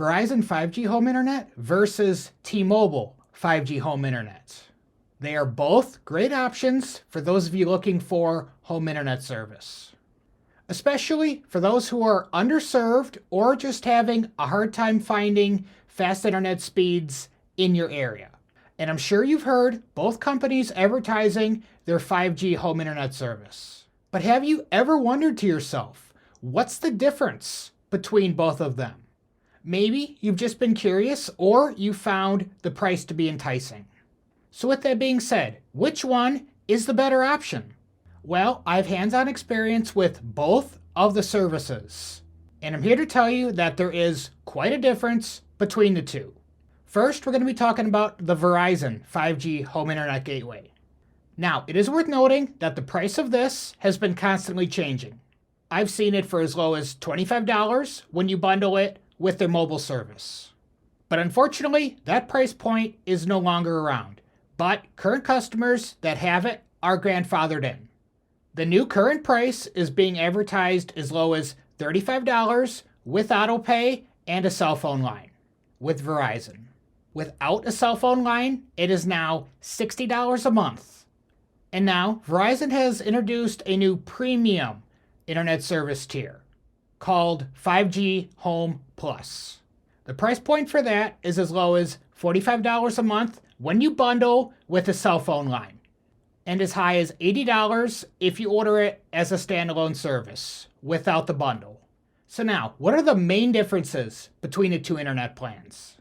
Verizon 5G home internet versus T-Mobile 5G home internet. They are both great options for those of you looking for home internet service, especially for those who are underserved or just having a hard time finding fast internet speeds in your area. And I'm sure you've heard both companies advertising their 5G home internet service. But have you ever wondered to yourself, what's the difference between both of them? Maybe you've just been curious, or you found the price to be enticing. So with that being said, which one is the better option? Well, I have hands-on experience with both of the services, and I'm here to tell you that there is quite a difference between the two. First, we're going to be talking about the Verizon 5G home internet gateway. Now, it is worth noting that the price of this has been constantly changing. I've seen it for as low as $25 when you bundle it with their mobile service. But unfortunately, that price point is no longer around. But current customers that have it are grandfathered in. The new current price is being advertised as low as $35 with auto pay and a cell phone line with Verizon. Without a cell phone line, it is now $60 a month. And now Verizon has introduced a new premium internet service tier called 5G Home Plus. The price point for that is as low as $45 a month when you bundle with a cell phone line, and as high as $80 if you order it as a standalone service without the bundle. So now, what are the main differences between the two internet plans?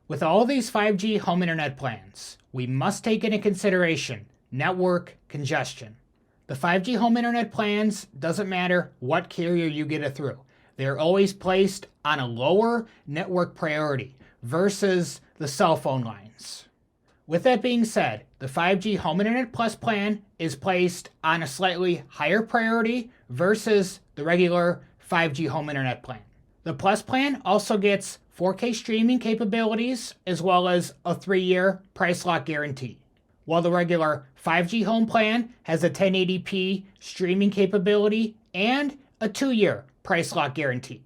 With all these 5G home internet plans, we must take into consideration network congestion. The 5G home internet plans, doesn't matter what carrier you get it through. They're always placed on a lower network priority versus the cell phone lines. With that being said, the 5G home internet plus plan is placed on a slightly higher priority versus the regular 5G home internet plan. The plus plan also gets 4K streaming capabilities as well as a 3-year price lock guarantee, while the regular 5G home plan has a 1080p streaming capability and a 2-year price lock guarantee.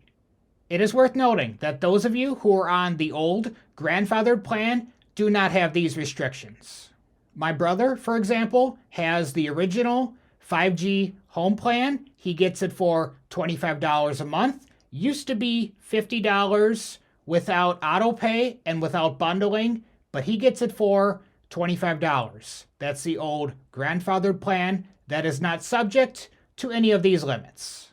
It is worth noting that those of you who are on the old grandfathered plan do not have these restrictions. My brother, for example, has the original 5G home plan. He gets it for $25 a month. Used to be $50 without auto pay and without bundling, but he gets it for $25. That's the old grandfathered plan that is not subject to any of these limits.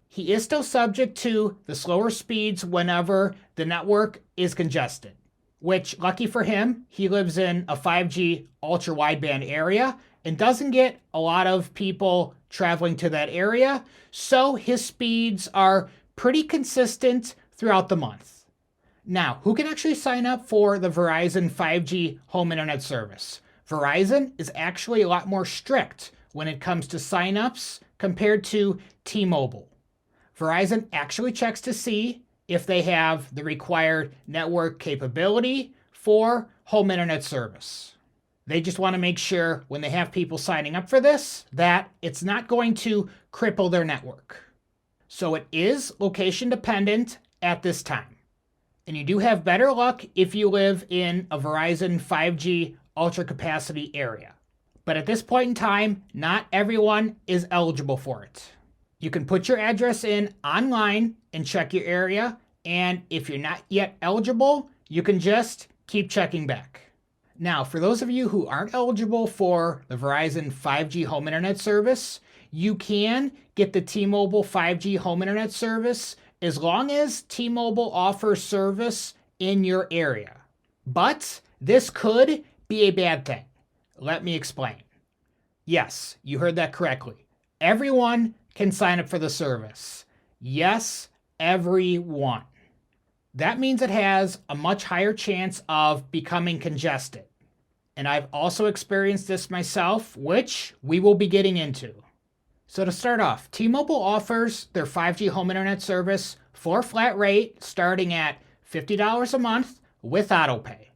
He is still subject to the slower speeds whenever the network is congested, which, lucky for him, he lives in a 5G Ultra Wideband area and doesn't get a lot of people traveling to that area, so his speeds are pretty consistent throughout the month. Now, who can actually sign up for the Verizon 5G home internet service? Verizon is actually a lot more strict when it comes to signups compared to T-Mobile. Verizon actually checks to see if they have the required network capability for home internet service. They just want to make sure when they have people signing up for this that it's not going to cripple their network. So it is location dependent at this time. And you do have better luck if you live in a Verizon 5G ultra capacity area. But at this point in time, not everyone is eligible for it. You can put your address in online and check your area, and if you're not yet eligible, you can just keep checking back. Now, for those of you who aren't eligible for the Verizon 5G home internet service, you can get the T-Mobile 5G home internet service as long as T-Mobile offers service in your area. But this could be a bad thing. Let me explain. Yes, you heard that correctly. Everyone can sign up for the service. Yes, everyone. That means it has a much higher chance of becoming congested. And I've also experienced this myself, which we will be getting into. So to start off, T-Mobile offers their 5G home internet service for a flat rate starting at $50 a month with auto pay,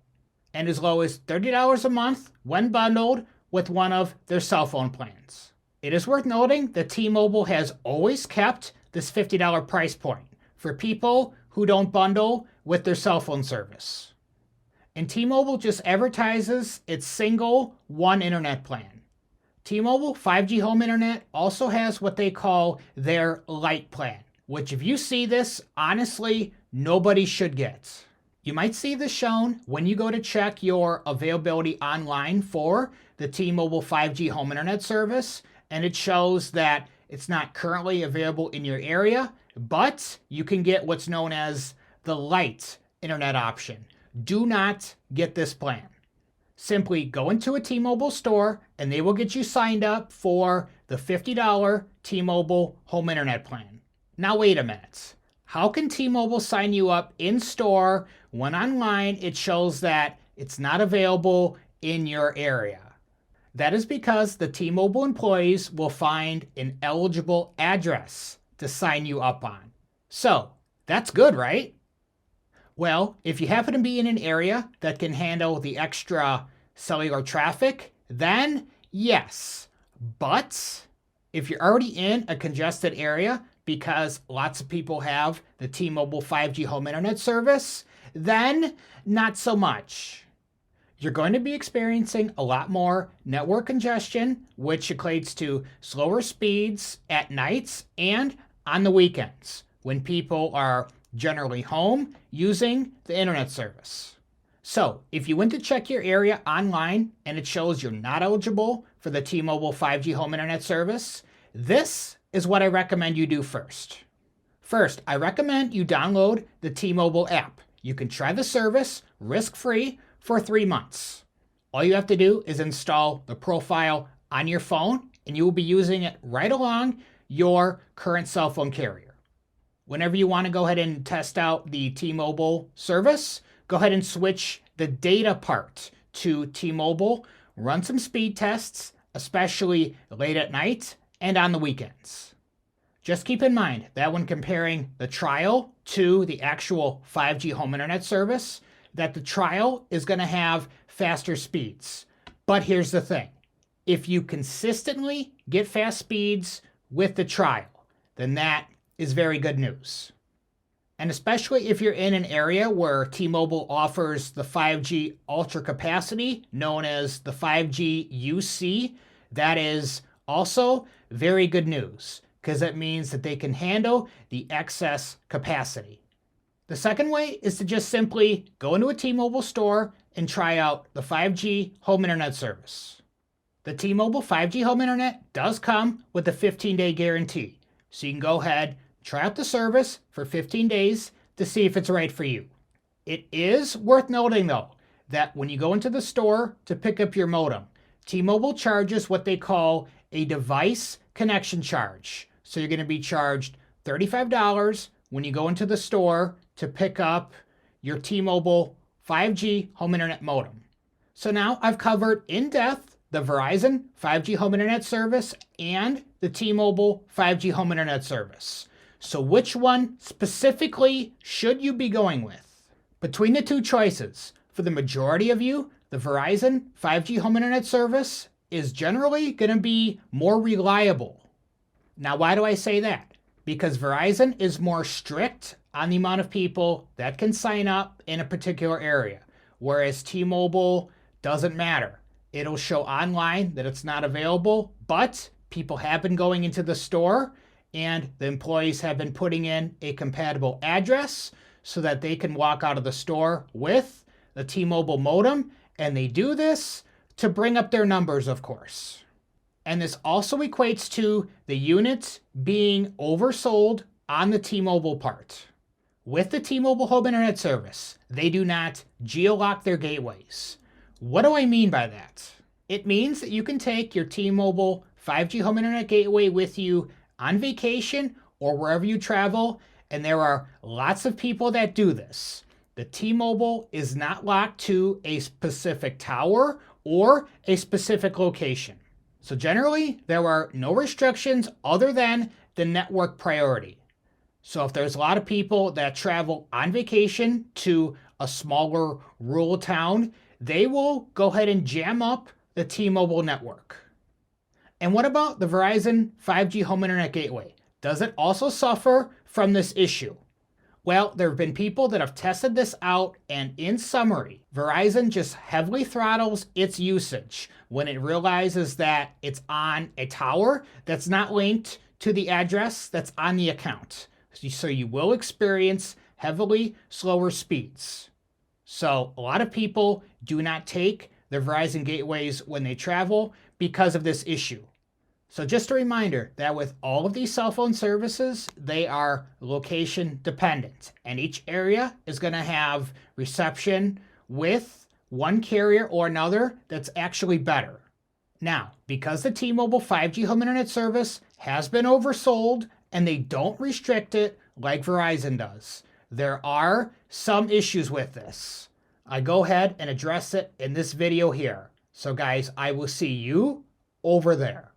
and as low as $30 a month when bundled with one of their cell phone plans. It is worth noting that T-Mobile has always kept this $50 price point for people who don't bundle with their cell phone service. And T-Mobile just advertises its single one internet plan. T-Mobile 5G home internet also has what they call their Lite plan, which if you see this, honestly, nobody should get. You might see this shown when you go to check your availability online for the T-Mobile 5G home internet service, and it shows that it's not currently available in your area, but you can get what's known as the Lite internet option. Do not get this plan. Simply go into a T-Mobile store and they will get you signed up for the $50 T-Mobile home internet plan. Now wait a minute. How can T-Mobile sign you up in store when online it shows that it's not available in your area? That is because the T-Mobile employees will find an eligible address to sign you up on. So, that's good, right? Well, if you happen to be in an area that can handle the extra cellular traffic, then yes. But if you're already in a congested area because lots of people have the T-Mobile 5G home internet service, then not so much. You're going to be experiencing a lot more network congestion, which equates to slower speeds at nights and on the weekends when people are generally home using the internet service. So if you went to check your area online and it shows you're not eligible for the T-Mobile 5G home internet service, this is what I recommend you do first. First, I recommend you download the T-Mobile app. You can try the service risk-free for 3 months. All you have to do is install the profile on your phone and you will be using it right along your current cell phone carrier. Whenever you want to go ahead and test out the T-Mobile service, go ahead and switch the data part to T-Mobile, run some speed tests, especially late at night and on the weekends. Just keep in mind that when comparing the trial to the actual 5G home internet service, that the trial is going to have faster speeds. But here's the thing. If you consistently get fast speeds with the trial, then that is very good news. And especially if you're in an area where T-Mobile offers the 5G Ultra capacity, known as the 5G UC, that is also very good news, because that means that they can handle the excess capacity. The second way is to just simply go into a T-Mobile store and try out the 5G home internet service. The T-Mobile 5G home internet does come with a 15-day guarantee, so you can go ahead, try out the service for 15 days to see if it's right for you. It is worth noting, though, that when you go into the store to pick up your modem, T-Mobile charges what they call a device connection charge. So you're going to be charged $35 when you go into the store to pick up your T-Mobile 5G home internet modem. So now I've covered in depth the Verizon 5G home internet service and the T-Mobile 5G home internet service. So which one specifically should you be going with? Between the two choices, for the majority of you, the Verizon 5G home internet service is generally going to be more reliable. Now, why do I say that? Because Verizon is more strict on the amount of people that can sign up in a particular area, whereas T-Mobile doesn't matter. It'll show online that it's not available, but people have been going into the store and the employees have been putting in a compatible address so that they can walk out of the store with the T-Mobile modem, and they do this to bring up their numbers, of course. And this also equates to the units being oversold on the T-Mobile part. With the T-Mobile home internet service, they do not geo-lock their gateways. What do I mean by that? It means that you can take your T-Mobile 5G home internet gateway with you on vacation or wherever you travel, and there are lots of people that do this. The T-Mobile is not locked to a specific tower or a specific location. So generally, there are no restrictions other than the network priority. So if there's a lot of people that travel on vacation to a smaller rural town, they will go ahead and jam up the T-Mobile network. And what about the Verizon 5G home internet gateway? Does it also suffer from this issue? Well, there have been people that have tested this out, and in summary, Verizon just heavily throttles its usage when it realizes that it's on a tower that's not linked to the address that's on the account. So you will experience heavily slower speeds. So a lot of people do not take the Verizon gateways when they travel because of this issue. So just a reminder that with all of these cell phone services, they are location dependent, and each area is going to have reception with one carrier or another that's actually better. Now, because the T-Mobile 5G home internet service has been oversold and they don't restrict it like Verizon does, there are some issues with this. I go ahead and address it in this video here. So guys, I will see you over there.